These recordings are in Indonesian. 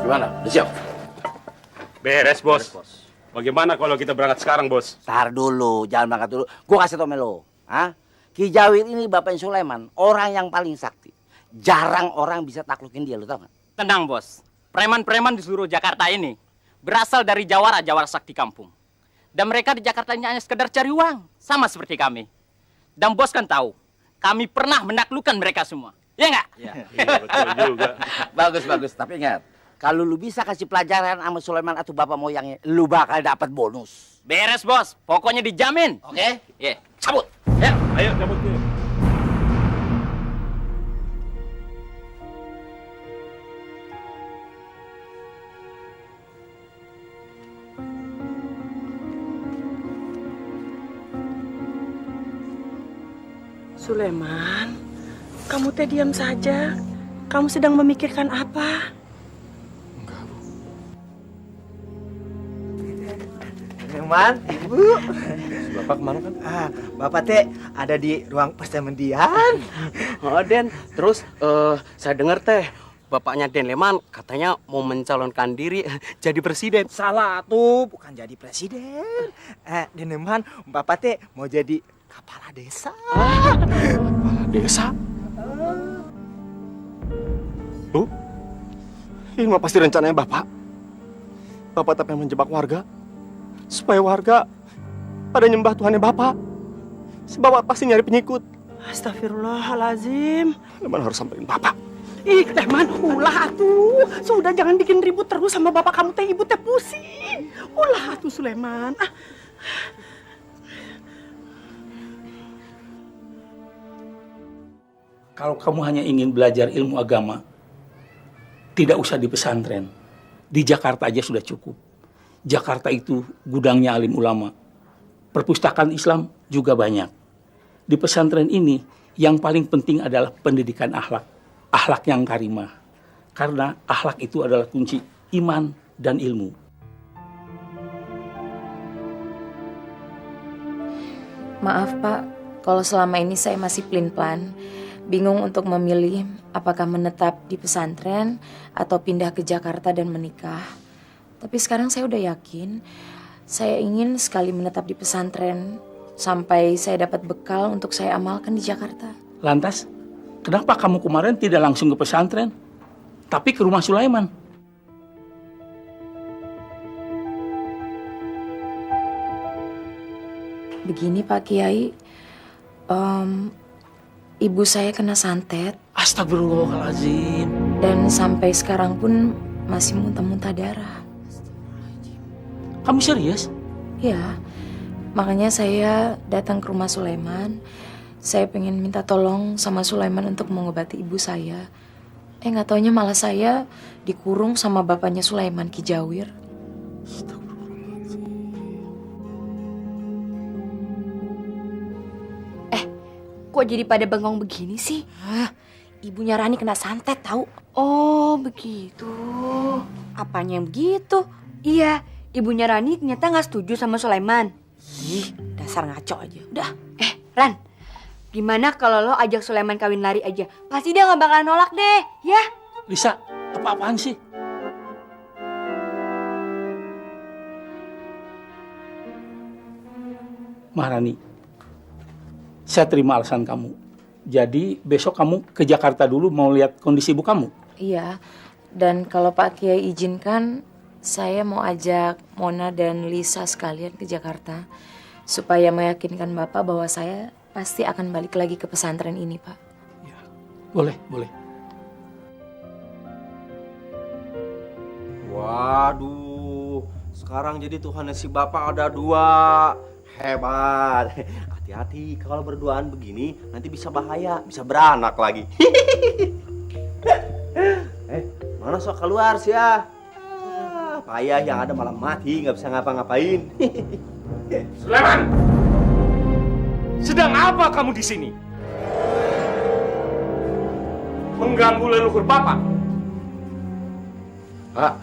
Gimana? Udah siap? Beres, Bos. Bagaimana kalau kita berangkat sekarang, Bos? Tar dulu, jangan berangkat dulu. Gua kasih tau Melo. Ki Jawir ini bapaknya Sulaiman, orang yang paling sakti. Jarang orang bisa taklukin dia, lu tau gak? Tenang, Bos. Preman-preman di seluruh Jakarta ini berasal dari jawara sakti kampung. Dan mereka di Jakarta ini hanya sekedar cari uang, sama seperti kami. Dan Bos kan tahu, kami pernah menaklukkan mereka semua. Iya nggak? Iya, betul juga. Bagus. Tapi ingat, kalau lu bisa kasih pelajaran sama Sulaiman atau bapak moyangnya, lu bakal dapat bonus. Beres, Bos. Pokoknya dijamin. Oke? Iya. Cabut. Ya. Ayo, cabut dulu. Sulaiman, kamu teh diam saja. Kamu sedang memikirkan apa? Sulaiman, Ibu. Bapak kemana kan? Bapak teh ada di ruang persemendian. Oh, Den. Terus saya dengar teh bapaknya Den Leman katanya mau mencalonkan diri jadi presiden. Salah tuh, bukan jadi presiden. Deneman, Bapak teh mau jadi kepala desa. Kepala desa? Bu, ini mah pasti rencananya Bapak. Bapak tapi menjebak warga supaya warga pada nyembah Tuhannya Bapak. Sebab Bapak pasti nyari pengikut. Astagfirullahalazim. Leman harus samperin Bapak. Ih, Leman, ulah atuh. Sudah jangan bikin ribut terus sama bapak kamu teh, ibu teh pusing. Ulah atuh Sulaiman. Kalau kamu hanya ingin belajar ilmu agama, tidak usah di pesantren. Di Jakarta aja sudah cukup. Jakarta itu gudangnya alim ulama. Perpustakaan Islam juga banyak. Di pesantren ini, yang paling penting adalah pendidikan akhlak. Akhlak yang karimah. Karena akhlak itu adalah kunci iman dan ilmu. Maaf Pak, kalau selama ini saya masih pelin-pelan, bingung untuk memilih apakah menetap di pesantren atau pindah ke Jakarta dan menikah. Tapi sekarang saya udah yakin, saya ingin sekali menetap di pesantren sampai saya dapat bekal untuk saya amalkan di Jakarta. Lantas, kenapa kamu kemarin tidak langsung ke pesantren, tapi ke rumah Sulaiman? Begini Pak Kiai, ibu saya kena santet. Astagfirullahaladzim. Dan sampai sekarang pun masih muntah-muntah darah. Kamu serius? Ya, makanya saya datang ke rumah Sulaiman. Saya pengen minta tolong sama Sulaiman untuk mengobati ibu saya. Nggak taunya malah saya dikurung sama bapaknya Sulaiman, Ki Jawir. Kok jadi pada bengong begini sih? Ibunya Rani kena santet tahu? Oh begitu. Apanya yang begitu? Iya, ibunya Rani ternyata nggak setuju sama Sulaiman. Ih, dasar ngaco aja. Udah, Ran, gimana kalau lo ajak Sulaiman kawin lari aja? Pasti dia nggak bakal nolak deh, ya? Lisa, apa-apaan sih? Maharani, saya terima alasan kamu. Jadi besok kamu ke Jakarta dulu mau lihat kondisi ibu kamu? Iya, dan kalau Pak Kiai izinkan, saya mau ajak Mona dan Lisa sekalian ke Jakarta. Supaya meyakinkan Bapak bahwa saya pasti akan balik lagi ke pesantren ini, Pak. Ya, boleh. Waduh, sekarang jadi Tuhannya si Bapak ada 2. Hebat. Hati-hati kalau berduaan begini nanti bisa bahaya, bisa beranak lagi. Mana sok keluar sih ya? Payah yang ada malah mati, nggak bisa ngapa-ngapain. Sulaiman! Sedang apa kamu di sini? Mengganggu leluhur Bapak. Pak,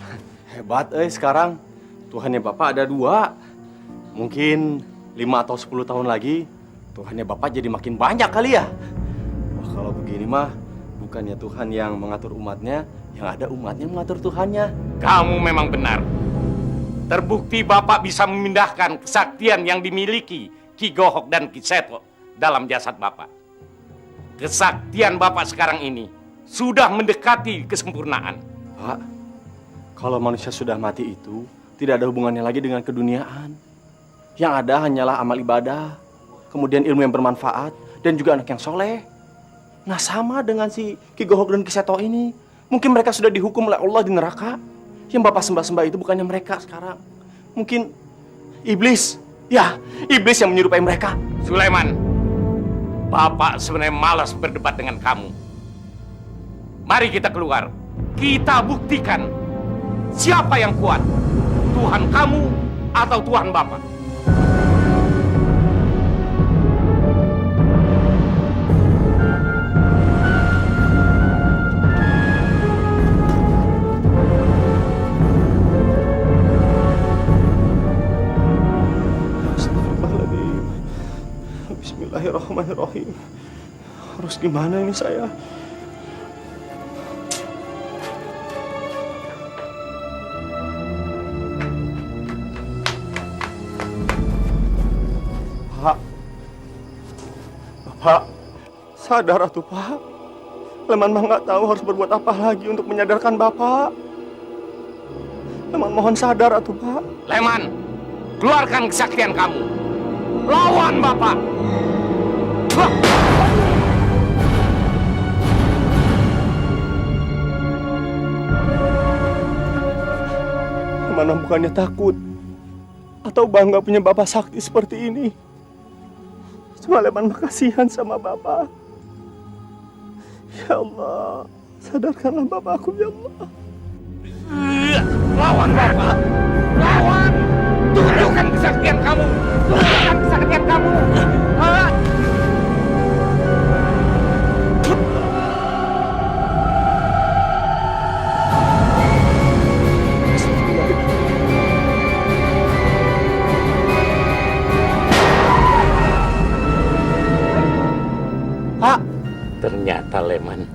hebat sekarang. Tuhannya Bapak ada 2. Mungkin 5 atau 10 tahun lagi Tuhannya Bapak jadi makin banyak kali ya. Wah, kalau begini mah Bukannya Tuhan yang mengatur umatnya, yang ada umatnya mengatur Tuhannya. Kamu memang benar. Terbukti Bapak bisa memindahkan kesaktian yang dimiliki Ki Gohok dan Ki Seto dalam jasad Bapak. Kesaktian Bapak sekarang ini sudah mendekati kesempurnaan. Pak, kalau manusia sudah mati itu tidak ada hubungannya lagi dengan keduniaan. Yang ada hanyalah amal ibadah, kemudian ilmu yang bermanfaat, dan juga anak yang soleh. Nah, sama dengan si Ki Gohok dan Ki Seto ini. Mungkin mereka sudah dihukum oleh Allah di neraka. Yang Bapak sembah-sembah itu bukannya mereka sekarang. Mungkin iblis. Ya, iblis yang menyerupai mereka. Sulaiman, Bapak sebenarnya malas berdebat dengan kamu. Mari kita keluar. Kita buktikan siapa yang kuat. Tuhan kamu atau Tuhan Bapak. Astagfirullahaladzim. Bismillahirrahmanirrahim. Harus gimana ini saya? Pak, Bapak, sadar atuh Pak. Leman mah nggak tahu harus berbuat apa lagi untuk menyadarkan Bapak. Leman mohon sadar atuh Pak. Leman, keluarkan kesaktian kamu. Lawan Bapak. Wah! Leman mah bukannya takut atau bangga punya Bapak sakti seperti ini. Cuma Leman mah kasihan sama Bapak. Ya Allah, sadarkanlah Bapakku ya Allah. Lawan Bapak. Lawan. Tunjukkan kesaktian kamu. Tunjukkan kesaktian kamu. Ah! Pak, Ternyata Leman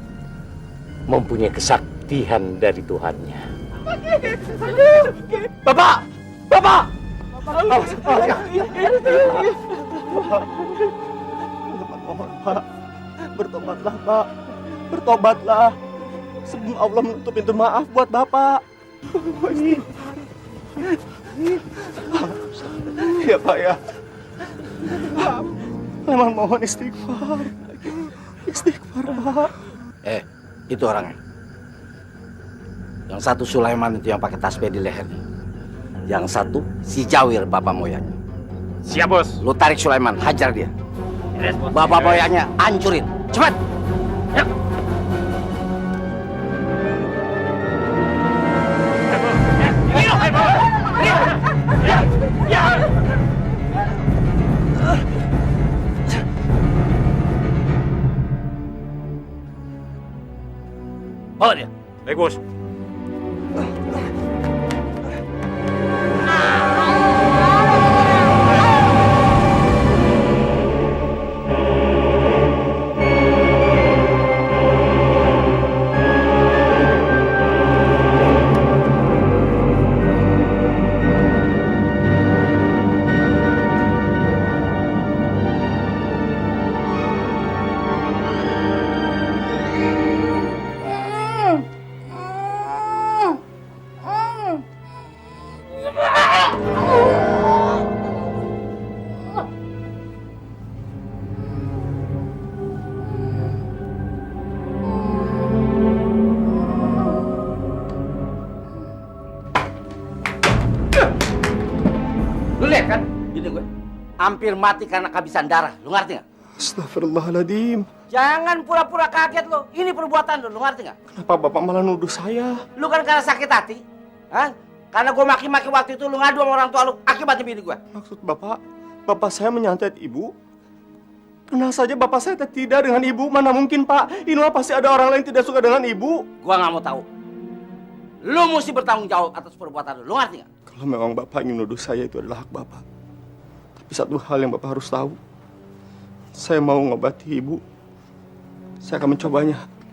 mempunyai kesaktian dari Tuhannya. Bapak, Bapak. Awas, awas, ya. Mohon Pak, bertobatlah Pak, bertobatlah. Sebelum Allah menutup pintu maaf buat Bapak. Ya Pak ya. Memang mohon istighfar. Istighfar Pak. Itu orangnya. Yang satu Sulaiman itu yang pakai tasbih di lehernya. Yang satu si Jawir bapak moyangnya. Siap, Bos. Lu tarik Sulaiman, hajar dia. Bapak moyangnya hancurin. Cepat. Ya. Bawa dia. Baik, Bos. Lu lihat kan? Gini gue. Hampir mati karena kehabisan darah. Lu ngerti nggak? Astagfirullahaladzim. Jangan pura-pura kaget lo. Ini perbuatan lo. Lu ngerti nggak? Kenapa Bapak malah nuduh saya? Lu kan karena sakit hati. Hah? Karena gue maki-maki waktu itu lu ngadu sama orang tua lu. Akibatnya bini gue. Maksud Bapak saya menyantet Ibu? Kenal saja Bapak saya tidak dengan Ibu. Mana mungkin Pak? Ini mah pasti ada orang lain tidak suka dengan Ibu. Gua nggak mau tahu. Lu mesti bertanggung jawab atas perbuatan lu. Lu ngerti nggak? Kalau memang Bapak ingin menuduh saya, itu adalah hak Bapak. Tapi satu hal yang Bapak harus tahu. Saya mau ngobati Ibu. Saya akan mencobanya.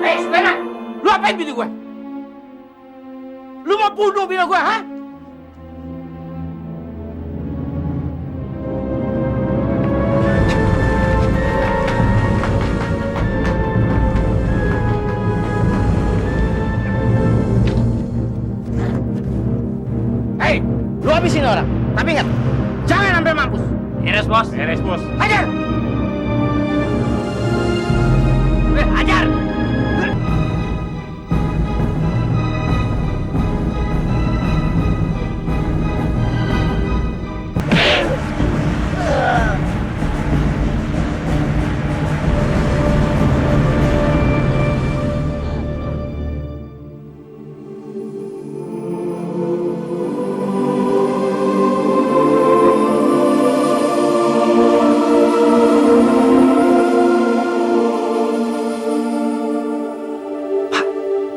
Hei, Sulaiman! Lu apain bini gue? Lu mau bunuh bini gue, ha? Hei, lu habisin orang. Tapi ingat, jangan sampai mampus. Beres, Bos. Beres, Bos. Hajar! Hajar!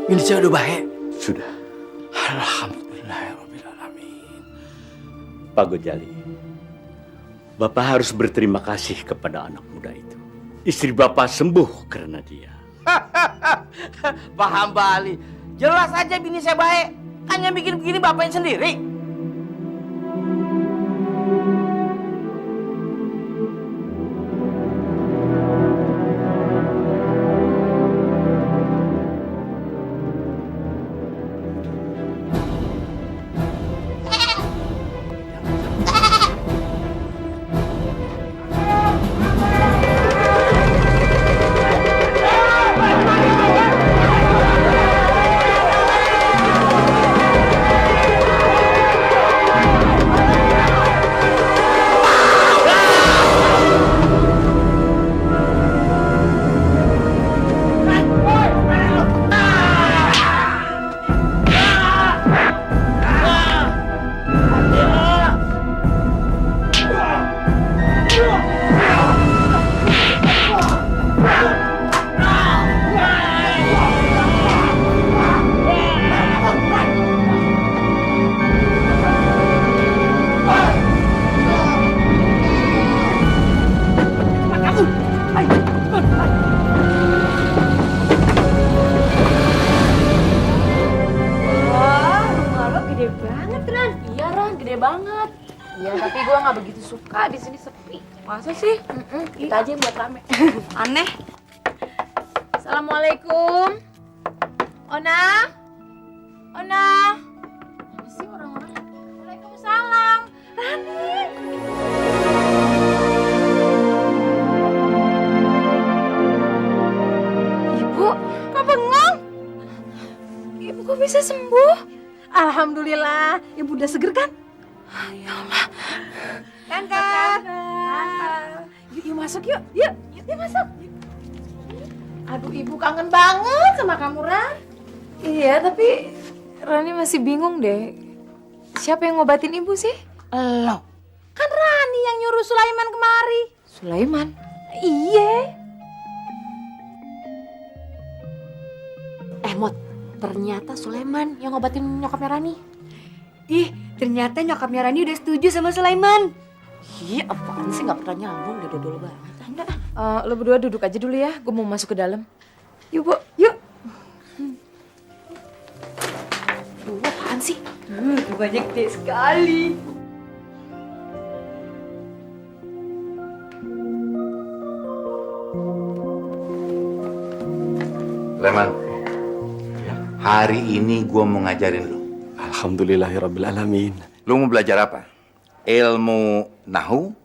Ini saya udah baik. Sudah. Alhamdulillahirobbilalamin. Pak Gojali, Bapak harus berterima kasih kepada anak muda itu. Istri Bapak sembuh karena dia. Paham Bali. Jelas aja bini saya baik. Kan yang bikin begini bapaknya sendiri. banget, Ran. Iya, Ran, gede banget. Iya, tapi gue nggak begitu suka di sini sepi. Masa sih? Kita aja yang buat rame. Aneh. Assalamualaikum. Ona? Ona? Mana sih orang-orang? Waalaikumsalam. Rani. Ibu, kok bengong? Ibu kok bisa sembuh? Alhamdulillah, ibu udah seger kan? Ya Allah. Kan. Yuk masuk yuk. Yuk masuk. Aduh, ibu kangen banget sama kamu, Ran. Iya, tapi Rani masih bingung deh. Siapa yang ngobatin ibu sih? Lo. Kan Rani yang nyuruh Sulaiman kemari. Sulaiman. Iya. Mot, ternyata Sulaiman yang ngobatin nyokapnya Rani. Ih, ternyata nyokapnya Rani udah setuju sama Sulaiman. Iya, apaan sih nggak pernah nyambung deh dodol banget. Lo berdua duduk aja dulu ya, gue mau masuk ke dalam. Yuk, Bu, yuk. Apaan sih? Banyak deh sekali. Sulaiman, hari ini gue mau ngajarin lu. Alhamdulillahirrabbilalamin. Lu mau belajar apa? Ilmu nahu,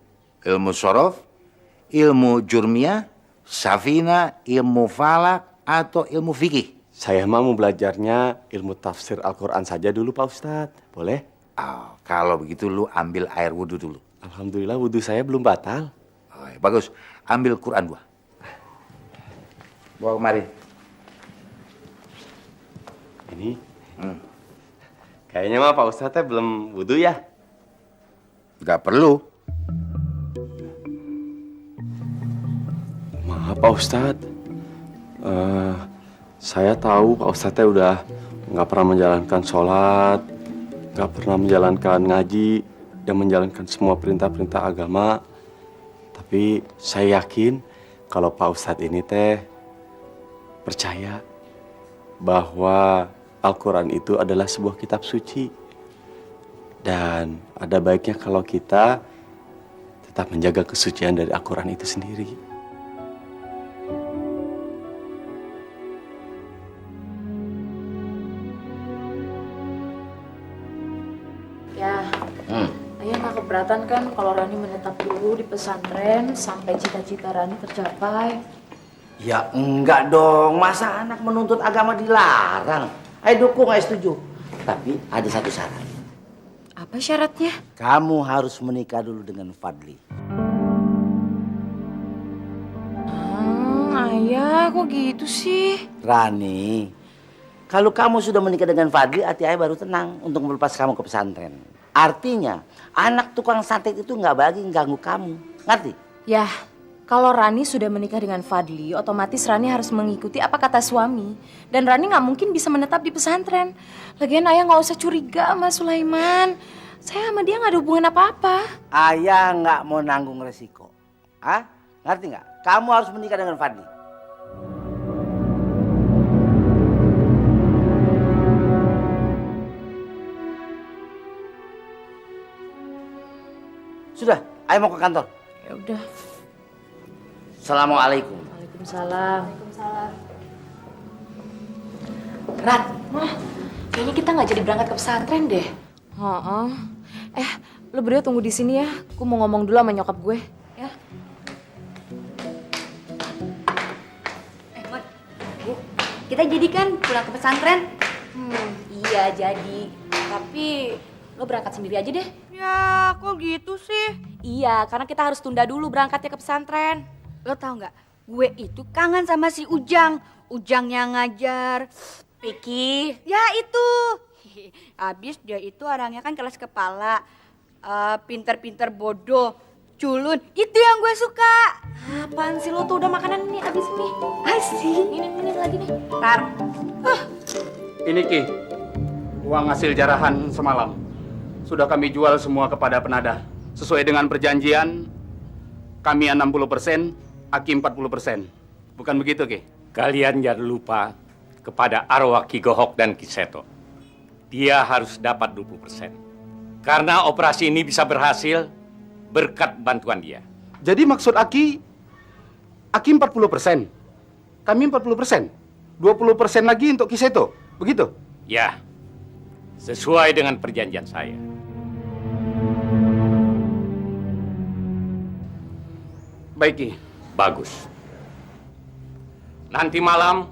ilmu sorof, ilmu jurmiyah, safina, ilmu falak, atau ilmu fikih? Saya mau belajarnya ilmu tafsir Al-Quran saja dulu, Pak Ustadz. Boleh? Oh, kalau begitu lu ambil air wudhu dulu. Alhamdulillah wudhu saya belum batal. Oh, bagus, ambil Quran gua. Bawa kemari. Ini? Kayaknya mah Pak Ustadz belum wudhu ya? Gak perlu. Maaf Pak Ustadz. Saya tahu Pak Ustadz udah nggak pernah menjalankan sholat, nggak pernah menjalankan ngaji, dan menjalankan semua perintah-perintah agama. Tapi saya yakin kalau Pak Ustadz ini percaya bahwa Al-Quran itu adalah sebuah kitab suci. Dan ada baiknya kalau kita tetap menjaga kesucian dari Al-Quran itu sendiri. Ya, Ayah nggak keberatan kan kalau Rani menetap dulu di pesantren sampai cita-cita Rani tercapai? Ya enggak dong, masa anak menuntut agama dilarang? Ayo dukung, ayo setuju. Tapi ada satu syarat. Apa syaratnya? Kamu harus menikah dulu dengan Fadli. Ayah, kok gitu sih? Rani, kalau kamu sudah menikah dengan Fadli, hati ayah baru tenang untuk melepas kamu ke pesantren. Artinya, anak tukang santet itu nggak lagi ganggu kamu. Ngerti? Ya, kalau Rani sudah menikah dengan Fadli, otomatis Rani harus mengikuti apa kata suami. Dan Rani nggak mungkin bisa menetap di pesantren. Lagian ayah nggak usah curiga sama Sulaiman. Saya sama dia nggak ada hubungan apa-apa. Ayah nggak mau nanggung resiko. Hah? Ngerti nggak? Kamu harus menikah dengan Fadli. Sudah, ayah mau ke kantor. Ya udah. Assalamualaikum. Waalaikumsalam. Ran, kayaknya kita nggak jadi berangkat ke pesantren deh. Lo berdua tunggu di sini ya. Gue mau ngomong dulu sama nyokap gue. Ya. Mot, Bu, kita jadi kan pulang ke pesantren? Iya jadi. Tapi lo berangkat sendiri aja deh. Ya, kok gitu sih? Iya, karena kita harus tunda dulu berangkatnya ke pesantren. Lo tau nggak? Gue itu kangen sama si Ujang. Ujang yang ngajar Piki. Ya itu. Abis dia itu orangnya kan kelas kepala. Pinter-pinter bodoh. Culun. Itu yang gue suka. Apaan sih lo tuh udah makanan nih abis nih. Asik. Ini lagi nih. Tar. Ini Ki, uang hasil jarahan semalam. Sudah kami jual semua kepada penadah. Sesuai dengan perjanjian, kami 60%, Aki 40%. Bukan begitu, Ki? Kalian jangan lupa kepada arwah Ki Gohok dan Ki Seto. Dia harus dapat 20%. Karena operasi ini bisa berhasil berkat bantuan dia. Jadi maksud Aki 40%, kami 40%, 20% lagi untuk Kiseto, begitu? Ya, sesuai dengan perjanjian saya. Baik, Ki. Bagus. Nanti malam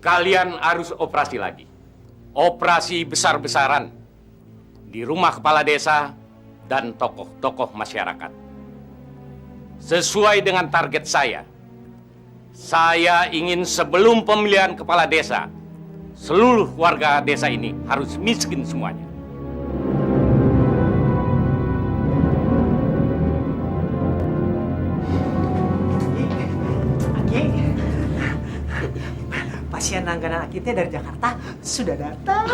kalian harus operasi lagi. Operasi besar-besaran di rumah kepala desa dan tokoh-tokoh masyarakat. Sesuai dengan target saya. Saya ingin sebelum pemilihan kepala desa, seluruh warga desa ini harus miskin semuanya. Pasien langganan kita dari Jakarta sudah datang.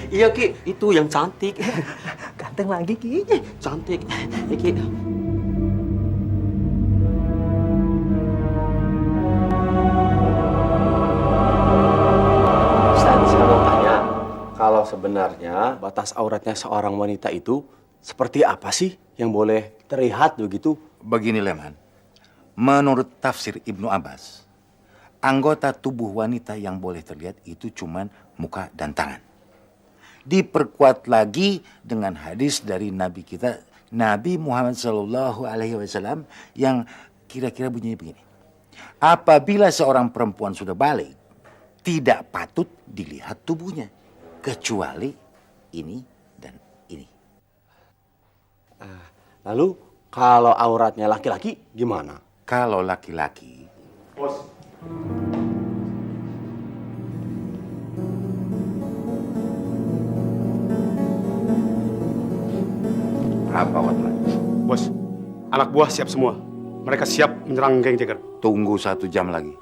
Iya Ki, itu yang cantik. Ganteng lagi Ki. Cantik. Ki. Ustaz, saya mau tanya, kalau sebenarnya batas auratnya seorang wanita itu seperti apa sih yang boleh terlihat begitu? Begini Leman, menurut tafsir Ibnu Abbas, anggota tubuh wanita yang boleh terlihat itu cuman muka dan tangan. Diperkuat lagi dengan hadis dari Nabi kita, Nabi Muhammad SAW yang kira-kira bunyinya begini. Apabila seorang perempuan sudah balik, tidak patut dilihat tubuhnya, kecuali ini dan ini. Lalu kalau auratnya laki-laki gimana? Kalau laki-laki, Bos. apa Watman? Bos, anak buah siap semua. Mereka siap menyerang geng Jagger. Tunggu 1 jam lagi.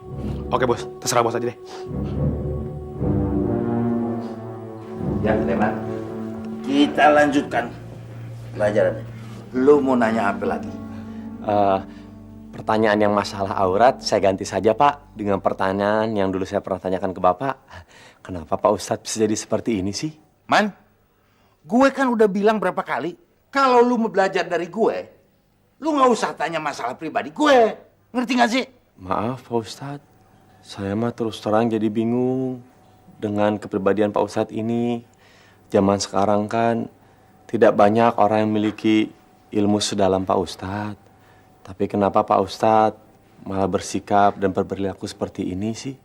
Oke bos, terserah bos aja deh. Ya Leman, kita lanjutkan pelajarannya. Lu mau nanya apa lagi? Pertanyaan yang masalah aurat saya ganti saja Pak dengan pertanyaan yang dulu saya pernah tanyakan ke Bapak. Kenapa Pak Ustadz bisa jadi seperti ini sih? Man, gue kan udah bilang berapa kali, kalau lu mau belajar dari gue, lu nggak usah tanya masalah pribadi gue. Ngerti nggak sih? Maaf Pak Ustadz, saya mah terus terang jadi bingung dengan kepribadian Pak Ustadz ini. Zaman sekarang kan tidak banyak orang yang memiliki ilmu sedalam Pak Ustadz. Tapi kenapa Pak Ustadz malah bersikap dan berperilaku seperti ini sih?